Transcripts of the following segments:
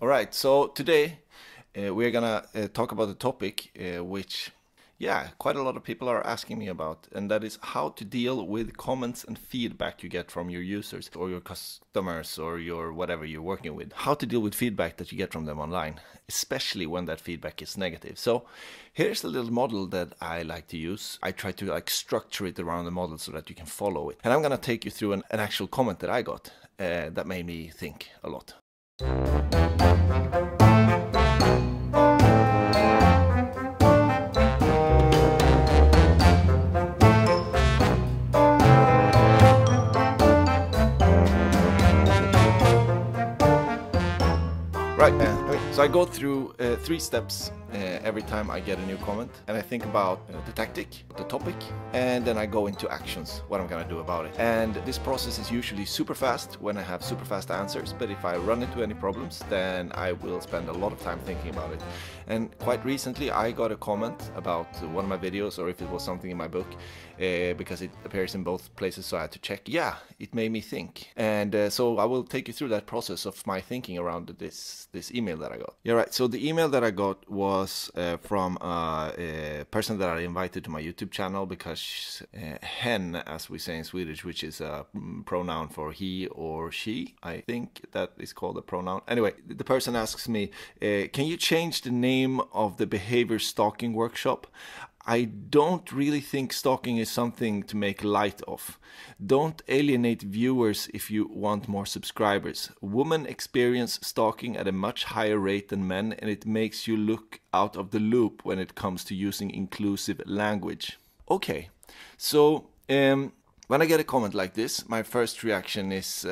All right, so today we're gonna talk about a topic which, quite a lot of people are asking me about, and that is how to deal with comments and feedback you get from your users or your customers or your whatever you're working with. How to deal with feedback that you get from them online, especially when that feedback is negative. So here's a little model that I like to use. I try to structure it around the model so that you can follow it. And I'm gonna take you through an actual comment that I got that made me think a lot. Right, so I go through 3 steps every time I get a new comment, and I think about the tactic, the topic, and then I go into actions, what I'm gonna do about it. And this process is usually super fast when I have super fast answers, but if I run into any problems, then I will spend a lot of time thinking about it. And quite recently I got a comment about one of my videos, or if it was something in my book, because it appears in both places, so I had to check. Yeah, it made me think. And so I will take you through that process of my thinking around this email that I got. Yeah, right, so the email that I got was from a person that I invited to my YouTube channel, because hen, as we say in Swedish, which is a pronoun for he or she, I think that is called a pronoun. Anyway, the person asks me, can you change the name of the behavior stalking workshop? I don't really think stalking is something to make light of. Don't alienate viewers if you want more subscribers. Women experience stalking at a much higher rate than men, and it makes you look out of the loop when it comes to using inclusive language. Okay, so when I get a comment like this, my first reaction is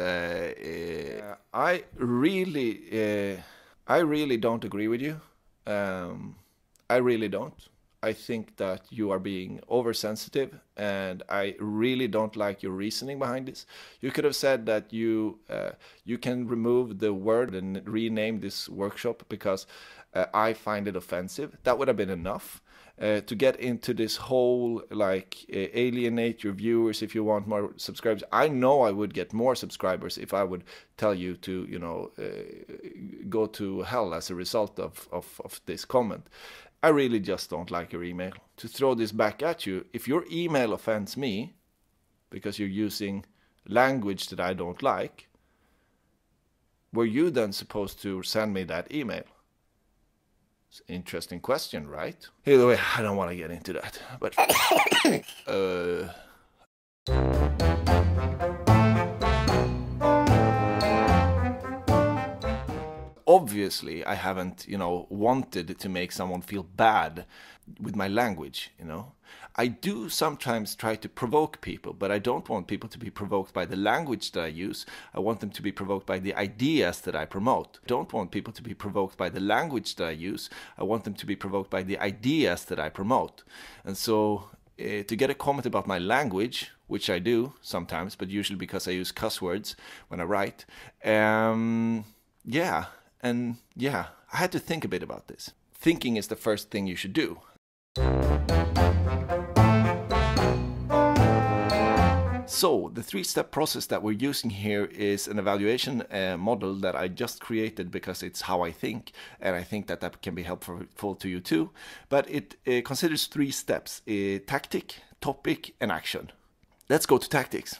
I really don't agree with you. I really don't. I think that you are being oversensitive, and I really don't like your reasoning behind this. You could have said that you can remove the word and rename this workshop because I find it offensive. That would have been enough. To get into this whole alienate your viewers if you want more subscribers. I know I would get more subscribers if I would tell you to go to hell as a result of this comment. I really just don't like your email. To throw this back at you, if your email offends me because you're using language that I don't like, were you then supposed to send me that email? It's an interesting question, right? Either way, I don't want to get into that, but obviously I haven't, wanted to make someone feel bad with my language, I do sometimes try to provoke people, but I don't want people to be provoked by the language that I use. I want them to be provoked by the ideas that I promote. I don't want people to be provoked by the language that I use. I want them to be provoked by the ideas that I promote. And so to get a comment about my language, which I do sometimes, but usually because I use cuss words when I write, I had to think a bit about this. Thinking is the first thing you should do. So the 3-step process that we're using here is an evaluation model that I just created because it's how I think, and I think that can be helpful to you too. But it considers 3 steps: tactic, topic, and action. Let's go to tactics.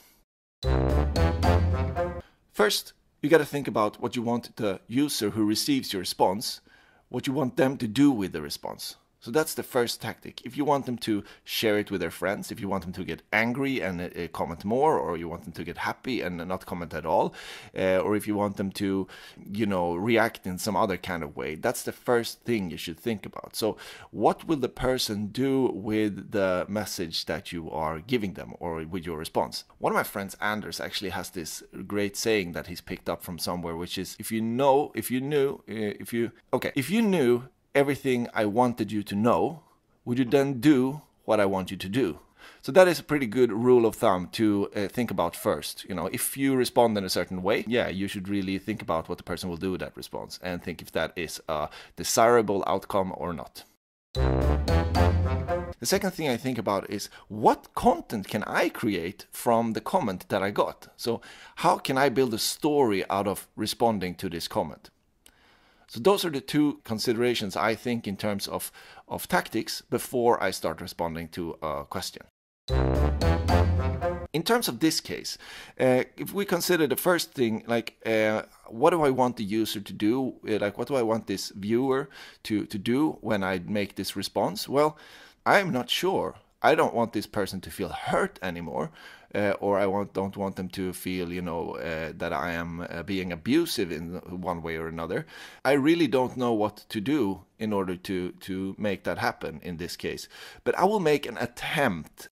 First, you got to think about what you want the user who receives your response, what you want them to do with the response. So that's the first tactic. If you want them to share it with their friends, if you want them to get angry and comment more, or you want them to get happy and not comment at all, or if you want them to, react in some other kind of way, that's the first thing you should think about. So what will the person do with the message that you are giving them, or with your response? One of my friends, Anders, actually has this great saying that he's picked up from somewhere, which is, if you knew everything I wanted you to know, would you then do what I want you to do? So that is a pretty good rule of thumb to think about first. If you respond in a certain way, you should really think about what the person will do with that response and think if that is a desirable outcome or not. The second thing I think about is, what content can I create from the comment that I got? So how can I build a story out of responding to this comment? So those are the two considerations I think in terms of tactics before I start responding to a question. In terms of this case, if we consider the first thing, like what do I want the user to do? Like what do I want this viewer to do when I make this response? Well, I'm not sure. I don't want this person to feel hurt anymore, or I don't want them to feel, that I am being abusive in one way or another. I really don't know what to do in order to make that happen in this case, but I will make an attempt.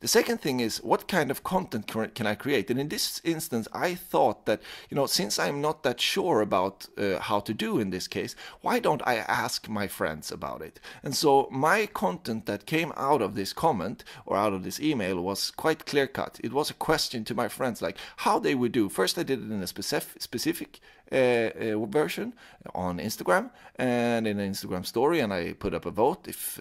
The second thing is, what kind of content can I create? And in this instance, I thought that, since I'm not that sure about how to do in this case, why don't I ask my friends about it? And so my content that came out of this comment or out of this email was quite clear-cut. It was a question to my friends, like how they would do. First, I did it in a specific version on Instagram and in an Instagram story, and I put up a vote if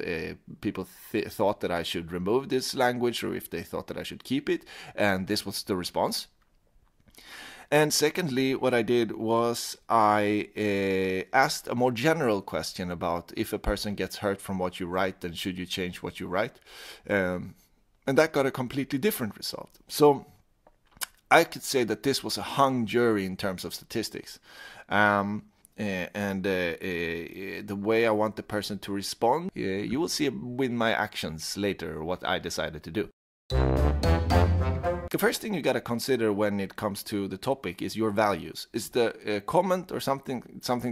people thought that I should remove this language or if they thought that I should keep it, and this was the response. And secondly, what I did was I asked a more general question about if a person gets hurt from what you write, then should you change what you write? And that got a completely different result. So I could say that this was a hung jury in terms of statistics. And the way I want the person to respond, you will see with my actions later what I decided to do. The first thing you got to consider when it comes to the topic is your values. Is the comment or something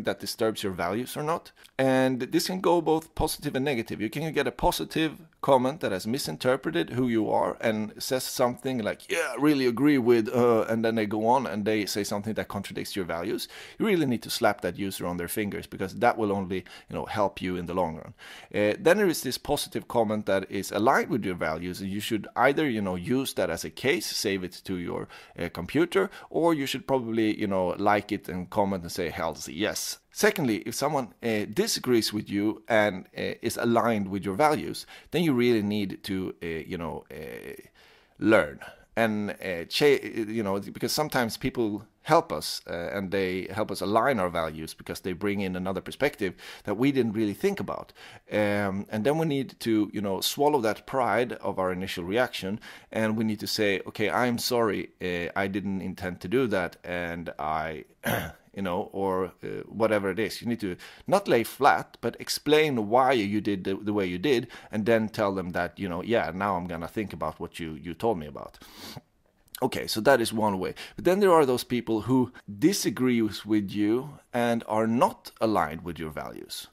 that disturbs your values or not? And this can go both positive and negative. You can get a positive comment that has misinterpreted who you are and says something like, yeah, I really agree with, and then they go on and they say something that contradicts your values. You really need to slap that user on their fingers, because that will only, help you in the long run. Then there is this positive comment that is aligned with your values, and you should either, use that as a case, save it to your computer, or you should probably, like it and comment and say, hells yes. Secondly, if someone disagrees with you and is aligned with your values, then you really need to, learn. And, because sometimes people help us and they help us align our values because they bring in another perspective that we didn't really think about. And then we need to, swallow that pride of our initial reaction, and we need to say, okay, I'm sorry, I didn't intend to do that, and I... or whatever it is. You need to not lay flat, but explain why you did the way you did, and then tell them that, yeah, now I'm going to think about what you told me about. Okay, so that is one way. But then there are those people who disagree with you and are not aligned with your values.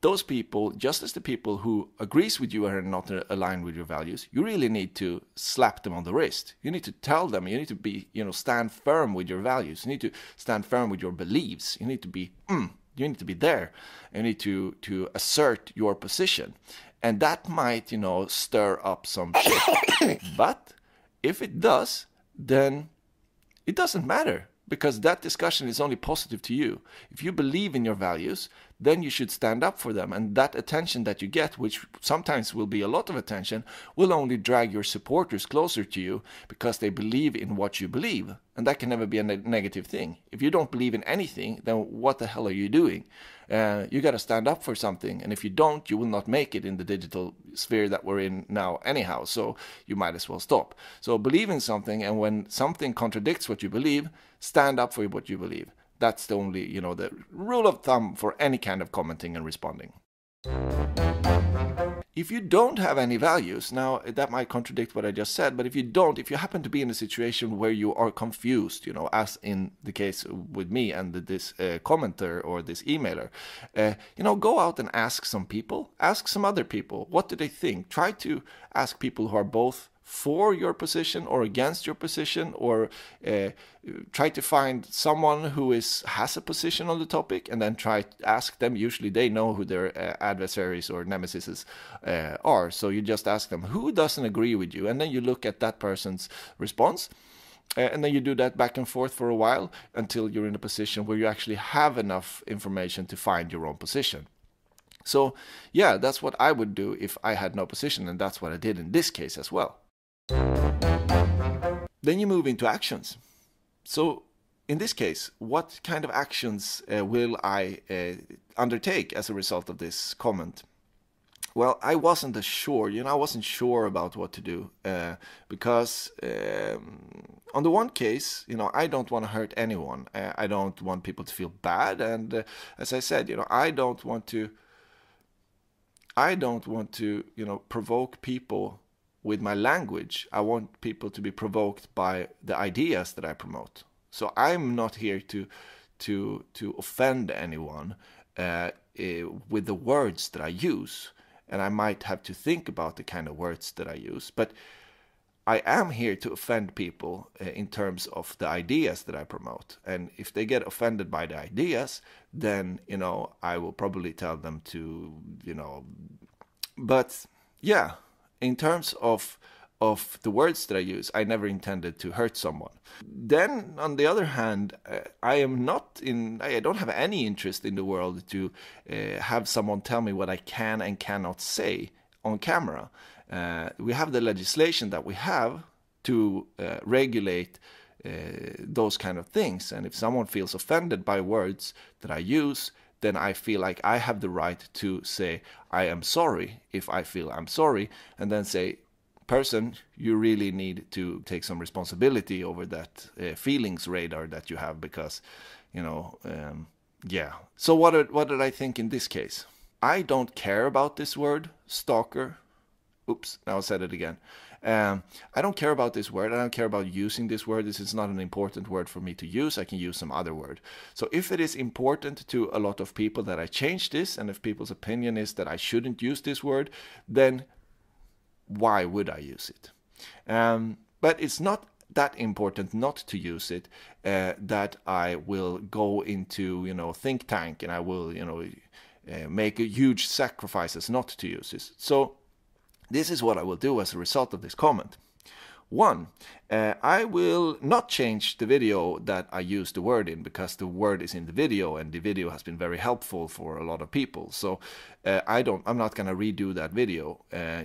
Those people, just as the people who agrees with you are not aligned with your values, you really need to slap them on the wrist. You need to tell them, you need to be, stand firm with your values. You need to stand firm with your beliefs. You need to be, you need to be there. You need to assert your position. And that might, stir up some shit. But if it does, then it doesn't matter, because that discussion is only positive to you. If you believe in your values, then you should stand up for them. And that attention that you get, which sometimes will be a lot of attention, will only drag your supporters closer to you because they believe in what you believe. And that can never be a negative thing. If you don't believe in anything, then what the hell are you doing? You got to stand up for something. And if you don't, you will not make it in the digital sphere that we're in now anyhow. So you might as well stop. So believe in something, and when something contradicts what you believe, stand up for what you believe. That's the only, the rule of thumb for any kind of commenting and responding. If you don't have any values, now that might contradict what I just said, but if you happen to be in a situation where you are confused, as in the case with me and this commenter or this emailer, go out and ask some people, ask some other people, what do they think? Try to ask people who are both for your position or against your position, or try to find someone who has a position on the topic, and then try to ask them. Usually they know who their adversaries or nemesises are, so you just ask them who doesn't agree with you, and then you look at that person's response, and then you do that back and forth for a while until you're in a position where you actually have enough information to find your own position. So yeah, that's what I would do if I had no position, and that's what I did in this case as well. Then you move into actions. So in this case, what kind of actions will I undertake as a result of this comment? Well, I wasn't sure, I wasn't sure about what to do, because on the one case, I don't want to hurt anyone. I don't want people to feel bad, and as I said, I don't want to, provoke people with my language. I want people to be provoked by the ideas that I promote. So I'm not here to offend anyone with the words that I use. And I might have to think about the kind of words that I use. But I am here to offend people in terms of the ideas that I promote. And if they get offended by the ideas, then, I will probably tell them to, But, yeah, in terms of the words that I use, I never intended to hurt someone. Then, on the other hand, I don't have any interest in the world to have someone tell me what I can and cannot say on camera. We have the legislation that we have to regulate those kind of things. And if someone feels offended by words that I use, then I feel like I have the right to say, I am sorry, if I feel I'm sorry, and then say, person, you really need to take some responsibility over that feelings radar that you have, because, yeah. So what did I think in this case? I don't care about this word, stalker. Oops, now I said it again. I don't care about this word. I don't care about using this word. This is not an important word for me to use. I can use some other word. So if it is important to a lot of people that I change this, and if people's opinion is that I shouldn't use this word, then why would I use it? But it's not that important not to use it, that I will go into, think tank, and I will, make a huge sacrifices not to use this. So this is what I will do as a result of this comment. 1, I will not change the video that I use the word in, because the word is in the video, and the video has been very helpful for a lot of people. So I'm not going to redo that video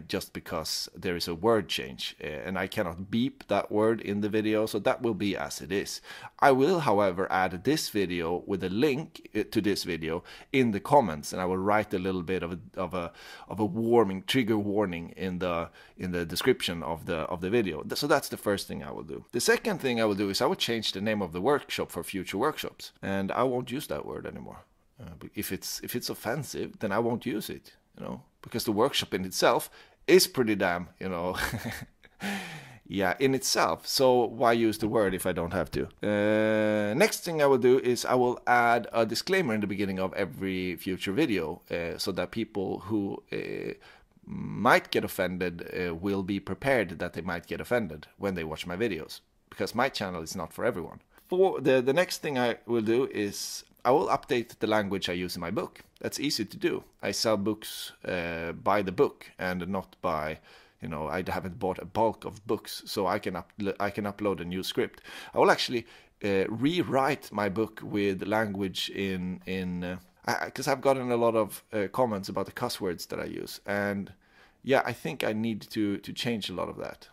just because there is a word change, and I cannot beep that word in the video, so that will be as it is. I will, however, add this video with a link to this video in the comments, and I will write a little bit of a trigger warning in the description of the video. So that's the first thing I will do. The second thing I will do is I will change the name of the workshop for future workshops, and I won't use that word anymore. If it's offensive, then I won't use it, because the workshop in itself is pretty damn, yeah, in itself. So why use the word if I don't have to? Next thing I will do is I will add a disclaimer in the beginning of every future video, so that people who might get offended will be prepared that they might get offended when they watch my videos, because my channel is not for everyone. For the next thing I will do is I will update the language I use in my book. That's easy to do. I sell books by the book, and not by, I haven't bought a bulk of books, so I can upload a new script. I will actually rewrite my book with language in because I've gotten a lot of comments about the cuss words that I use, and yeah, I think I need to change a lot of that.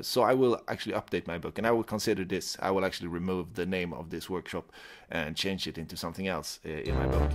So I will actually update my book, and I will consider this. I will actually remove the name of this workshop and change it into something else in my book.